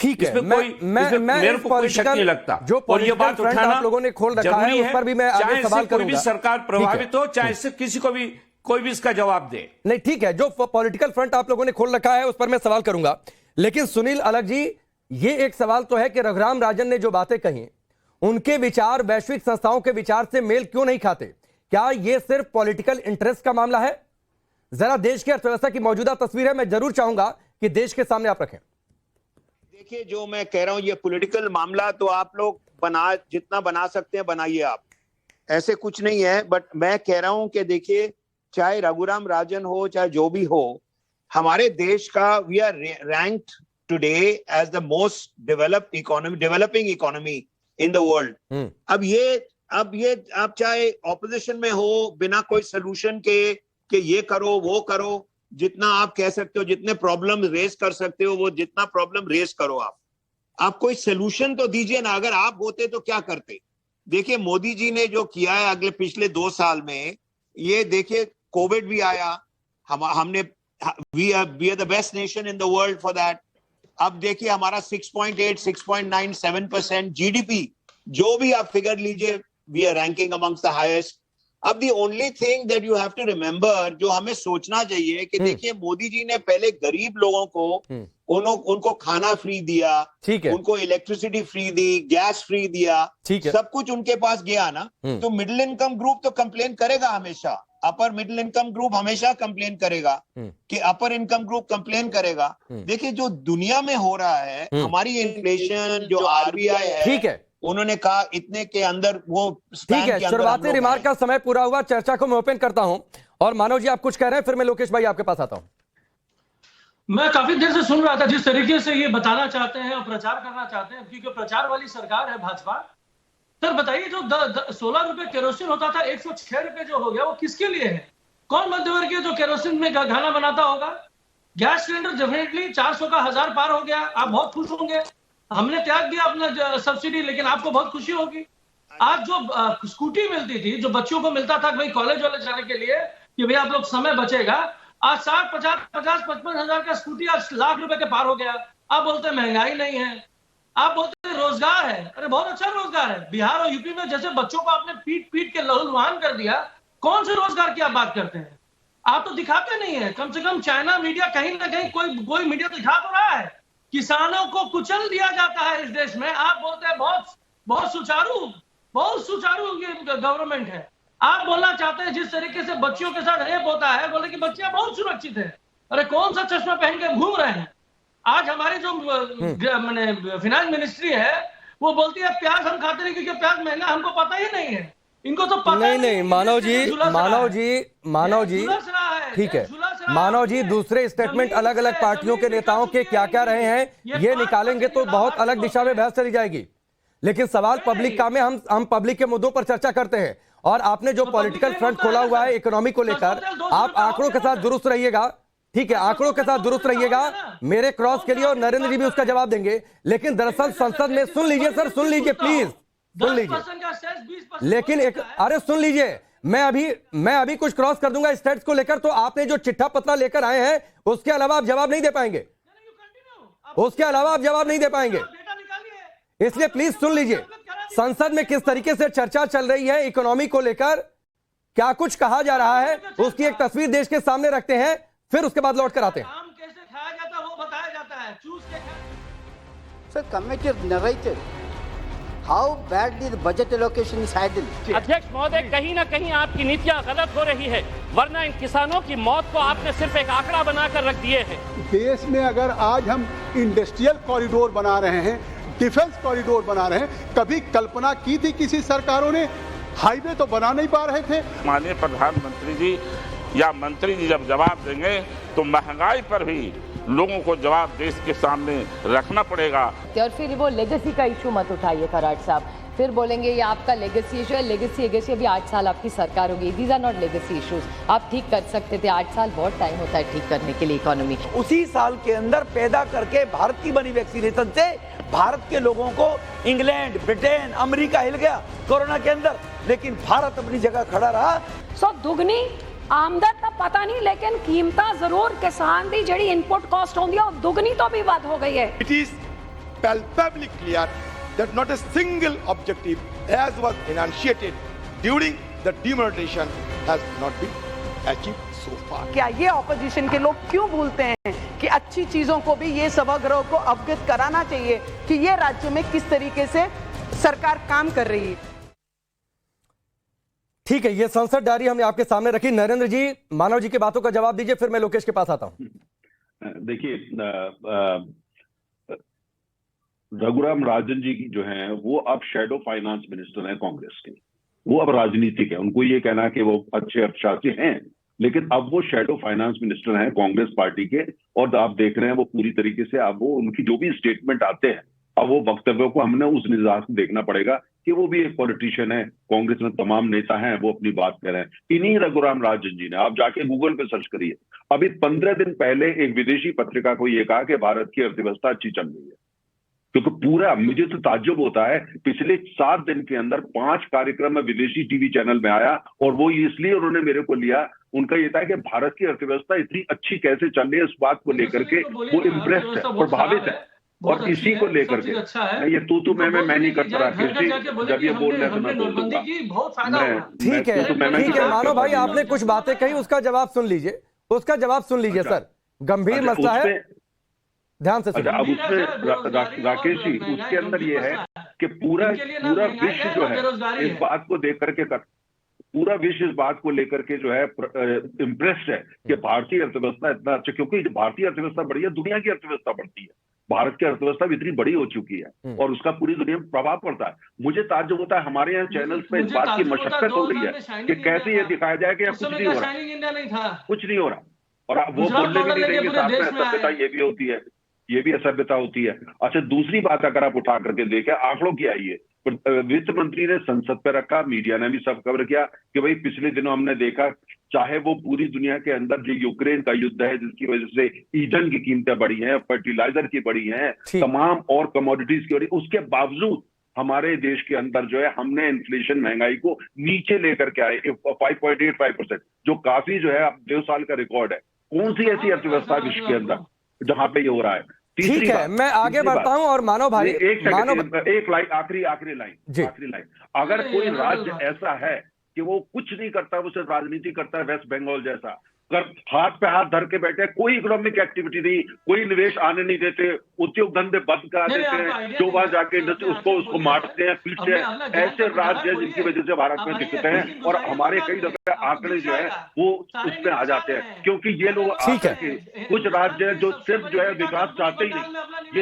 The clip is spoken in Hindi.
ठीक है, इसमें मेरे को कोई शक नहीं लगता। और ये बात उठाना आप लोगों ने खोल रखा है, उस पर भी मैं चाहे आगे सवाल इससे कोई भी करूंगा। सरकार प्रभावित हो, चाहे इससे किसी को भी कोई भी इसका जवाब दे। नहीं ठीक है, जो पॉलिटिकल फ्रंट आप लोगों ने खोल रखा है उस पर मैं सवाल करूंगा। लेकिन सुनील अलग जी, ये एक सवाल तो है कि रघुराम राजन ने जो बातें कही, उनके विचार वैश्विक संस्थाओं के विचार से मेल क्यों नहीं खाते? क्या यह सिर्फ पॉलिटिकल इंटरेस्ट का मामला है? जरा देश की अर्थव्यवस्था की मौजूदा तस्वीर है, मैं जरूर चाहूंगा कि देश के सामने आप रखें। देखिए, जो मैं कह रहा हूं, ये पॉलिटिकल मामला तो आप लोग जितना बना सकते हैं बनाइए, आप ऐसे कुछ नहीं है। बट मैं कह रहा हूं कि देखिए, चाहे रघुराम राजन हो, चाहे जो भी हो, हमारे देश का we are ranked today as the most developing economy in the world. अब ये आप चाहे ऑपोजिशन में हो, बिना कोई सोल्यूशन के कि ये करो वो करो, जितना आप कह सकते हो, जितने प्रॉब्लम रेज कर सकते हो, वो जितना प्रॉब्लम रेज करो। आप कोई सोल्यूशन तो दीजिए ना। अगर आप होते तो क्या करते? देखिए, मोदी जी ने जो किया है पिछले 2 साल में, ये देखिए, कोविड भी आया, हमने we are the best nation in the world for that. अब देखिए, हमारा 6.8, 6.9, 7% जीडीपी, जो भी आप फिगर लीजिए, we are ranking amongst the highest. अब the only thing that you have to remember, जो हमें सोचना चाहिए कि देखिए, मोदी जी ने पहले गरीब लोगों को उनको खाना फ्री दिया, उनको इलेक्ट्रिसिटी फ्री दी, गैस फ्री दिया, सब कुछ उनके पास गया ना। तो मिडिल इनकम ग्रुप तो कंप्लेन करेगा हमेशा, अपर मिडिल इनकम ग्रुप हमेशा कंप्लेन करेगा कि अपर इनकम ग्रुप कंप्लेन करेगा। देखिए, जो दुनिया में हो रहा है, हमारी इन्फ्लेशन, जो आरबीआई है, ठीक है, उन्होंने कहा इतने के अंदर वो ठीक है। शुरुआती रिमार्क का समय पूरा हुआ, चर्चा को मैं ओपन करता हूं। और मानव जी, आप कुछ कह रहे हैं, फिर मैं लोकेश भाई आपके पास आता हूं। मैं काफी देर से सुन रहा था, जिस तरीके से ये बताना चाहते हैं और प्रचार करना चाहते हैं, क्योंकि प्रचार वाली सरकार है भाजपा। सर बताइए, जो 16 रुपए केरोसिन होता था, 106 रुपए जो हो गया, वो किसके लिए है? कौन मध्यवर्गीय जो केरोसिन में खाना बनाता होगा? गैस सिलेंडर डेफिनेटली 400 का 1000 पार हो गया, आप बहुत खुश होंगे। हमने त्याग दिया अपना सब्सिडी, लेकिन आपको बहुत खुशी होगी। आज जो स्कूटी मिलती थी, जो बच्चों को मिलता था भाई कॉलेज वाले जाने के लिए, कि भाई आप लोग समय बचेगा, आज 60, 50, 55 हजार का स्कूटी आज लाख रुपए के पार हो गया। आप बोलते हैं महंगाई नहीं है, आप बोलते हैं रोजगार है। अरे बहुत अच्छा रोजगार है। बिहार और यूपी में जैसे बच्चों को आपने पीट पीट के लहूलुहान कर दिया, कौन से रोजगार की आप बात करते हैं? आप तो दिखाते नहीं है। कम से कम चाइना मीडिया कहीं ना कहीं कोई मीडिया दिखा तो रहा है। किसानों को कुचल दिया जाता है इस देश में। आप बोलते हैं बहुत सुचारू ये गवर्नमेंट है। आप बोलना चाहते हैं जिस तरीके से बच्चियों के साथ रेप होता है, बोले कि बच्चियां बहुत सुरक्षित है। अरे कौन सा चश्मा पहन के घूम रहे हैं? आज हमारी जो फाइनेंस मिनिस्ट्री है, वो बोलती है प्याज हम खाते नहीं क्योंकि प्याज महंगा, हमको पता ही नहीं है। इनको तो पता नहीं, मानव जी, ठीक है, मानव जी, दूसरे स्टेटमेंट अलग अलग पार्टियों के नेताओं के क्या क्या रहे हैं, ये निकालेंगे तो बहुत अलग दिशा में बहस चली जाएगी। लेकिन सवाल पब्लिक का में हम पब्लिक के मुद्दों पर चर्चा करते हैं। और आपने जो पॉलिटिकल फ्रंट खोला हुआ है इकोनॉमी को लेकर, आप आंकड़ों के साथ दुरुस्त रहिएगा, ठीक है, आंकड़ों के साथ दुरुस्त रहिएगा। मेरे क्रॉस के लिए और नरेंद्र जी भी उसका जवाब देंगे। लेकिन दरअसल संसद में, सुन लीजिए सर, सुन लीजिए प्लीज, सुन लीजिए। लेकिन अरे सुन लीजिए, मैं अभी कुछ क्रॉस कर दूंगा स्टेट्स को लेकर, तो आपने जो चिट्ठा पत्रा लेकर आए हैं उसके अलावा आप जवाब नहीं दे पाएंगे, उसके अलावा आप जवाब नहीं दे पाएंगे। इसलिए प्लीज सुन लीजिए, संसद में किस तरीके से चर्चा चल रही है इकोनॉमी को लेकर, क्या कुछ कहा जा रहा है, उसकी एक तस्वीर देश के सामने रखते हैं, फिर उसके बाद लौट कर आते हैं। कैसे खाया जाता है वो बताया जाता है, चूस के sir, committed narrated how badly the budget allocation is handled. अध्यक्ष महोदय, कहीं ना कहीं आपकी नीतियां गलत हो रही है, वरना इन किसानों की मौत को आपने सिर्फ एक आंकड़ा बनाकर रख दिए हैं। देश में अगर आज हम इंडस्ट्रियल कॉरिडोर बना रहे हैं, डिफेंस कॉरिडोर बना रहे हैं, कभी कल्पना की थी किसी सरकारों ने? हाईवे तो बना नहीं पा रहे थे। माननीय प्रधानमंत्री जी या मंत्री जी जब जवाब देंगे तो महंगाई पर भी लोगों को जवाब देश के सामने रखना पड़ेगा। और फिर वो लेगेसी का इशू मत उठाइए खराट साहब, फिर बोलेंगे ये आपका लेगेसी इशू है। लेगेसी अभी 8 साल आपकी सरकार होगी। These are not legacy issues. आप ठीक कर सकते थे, 8 साल बहुत टाइम होता है ठीक करने के लिए इकोनॉमी। उसी साल के अंदर पैदा करके भारत की बनी वैक्सीनेशन से भारत के लोगों को इंग्लैंड, ब्रिटेन, अमेरिका हिल गया कोरोना के अंदर, लेकिन भारत अपनी जगह खड़ा रहा। सो दुगनी आमदन तो पता नहीं, लेकिन कीमत जरूर किसान दी जड़ी इनपुट कॉस्ट होंदी है दुगनी तो भी बात हो गई है। It is palpably clear that not a single objective as was enunciated during the demonetization has not been achieved so far. क्या ये ऑपोजिशन के लोग क्यों भूलते हैं कि अच्छी चीजों को भी ये सभागृह को अवगत कराना चाहिए कि ये राज्य में किस तरीके से सरकार काम कर रही है। ठीक है, ये संसद डायरी हमने आपके सामने रखी। नरेंद्र जी, मानव जी की बातों का जवाब दीजिए, फिर मैं लोकेश के पास आता हूं। देखिए, रघुराम राजन जी जो हैं वो अब शैडो फाइनेंस मिनिस्टर हैं कांग्रेस के। वो अब राजनीतिक है, उनको ये कहना है कि वो अच्छे अर्थशास्त्री हैं, लेकिन अब वो शैडो फाइनेंस मिनिस्टर हैं कांग्रेस पार्टी के। और आप देख रहे हैं वो पूरी तरीके से अब वो उनकी जो भी स्टेटमेंट आते हैं, अब वो वक्तव्यों को हमने उस निगाह से देखना पड़ेगा कि वो भी एक पॉलिटिशियन है। कांग्रेस में तमाम नेता हैं, वो अपनी बात कह रहे हैं। इन्हीं रघुराम राजन जी ने, आप जाके गूगल पे सर्च करिए, अभी 15 दिन पहले एक विदेशी पत्रिका को ये कहा कि भारत की अर्थव्यवस्था अच्छी चल रही है। क्योंकि पूरा, मुझे तो ताज्जुब होता है, पिछले 7 दिन के अंदर 5 कार्यक्रम में विदेशी टीवी चैनल में आया, और वो इसलिए उन्होंने मेरे को लिया, उनका ये था कि भारत की अर्थव्यवस्था इतनी अच्छी कैसे चल रही है, इस बात को लेकर के वो इम्प्रेस्ड है, प्रभावित है। और इसी को लेकर के ये तू मैं नहीं करता राकेश जी, जब ये बोल रहे हैं ठीक है मानो भाई, आपने कुछ बातें कही, उसका जवाब सुन लीजिए, उसका जवाब सुन लीजिए सर। गंभीर मसला है, ध्यान से अच्छा, अब उसमें राकेश जी, उसके अंदर ये है कि पूरा विश्व जो है इस बात को देख करके पूरा विश्व इस बात को लेकर के जो है इम्प्रेस्ड है कि भारतीय अर्थव्यवस्था इतना अच्छा, क्योंकि भारतीय अर्थव्यवस्था बढ़ी है, दुनिया की अर्थव्यवस्था बढ़ती है। भारत की अर्थव्यवस्था भी इतनी बड़ी हो चुकी है और उसका पूरी दुनिया में प्रभाव पड़ता है। मुझे ताज्जुब होता है, हमारे यहाँ चैनल्स पे इस बात की मशक्कत हो रही है कि कैसे ये दिखाया जाए कि कुछ नहीं हो रहा, कुछ नहीं हो रहा, और वो बोलने भी नहीं देंगे साथ में असभ्यता ये भी होती है, ये भी असभ्यता होती है। अच्छा, दूसरी बात अगर आप उठा करके देखें, आंकड़ों की आई है, वित्त मंत्री ने संसद पे रखा, मीडिया ने भी सब कवर किया कि भाई पिछले दिनों हमने देखा, चाहे वो पूरी दुनिया के अंदर जो यूक्रेन का युद्ध है जिसकी वजह से ईंधन की कीमतें बढ़ी हैं, फर्टिलाइजर की बढ़ी हैं, तमाम और कमोडिटीज की बढ़ी, उसके बावजूद हमारे देश के अंदर जो है हमने इन्फ्लेशन, महंगाई को नीचे लेकर के आए 5.85%, जो काफी जो है 2 साल का रिकॉर्ड है। कौन सी ऐसी अर्थव्यवस्था विश्व के अंदर जहां पे ये हो रहा है? ठीक है, मैं आगे बढ़ता हूं। और मानव भाई, एक लाइन, आखिरी लाइन, अगर कोई राज्य ऐसा है कि वो कुछ नहीं करता, वो सिर्फ राजनीति करता है, वेस्ट बंगाल जैसा, अगर हाथ पे हाथ धर के बैठे, कोई इकोनॉमिक एक्टिविटी नहीं, कोई निवेश आने नहीं देते, उद्योग धंधे बंद करा देते हैं, जो वहां जाके इंडस्ट्री उसको मारते हैं, पीटते हैं, ऐसे राज्य जिनकी वजह से भारत में दिक्कतें हैं। और हमारे कई दफे आंकड़े जो है वो उसमें आ जाते हैं, क्योंकि ये लोग कुछ राज्य जो सिर्फ जो है विकास चाहते ही नहीं, ये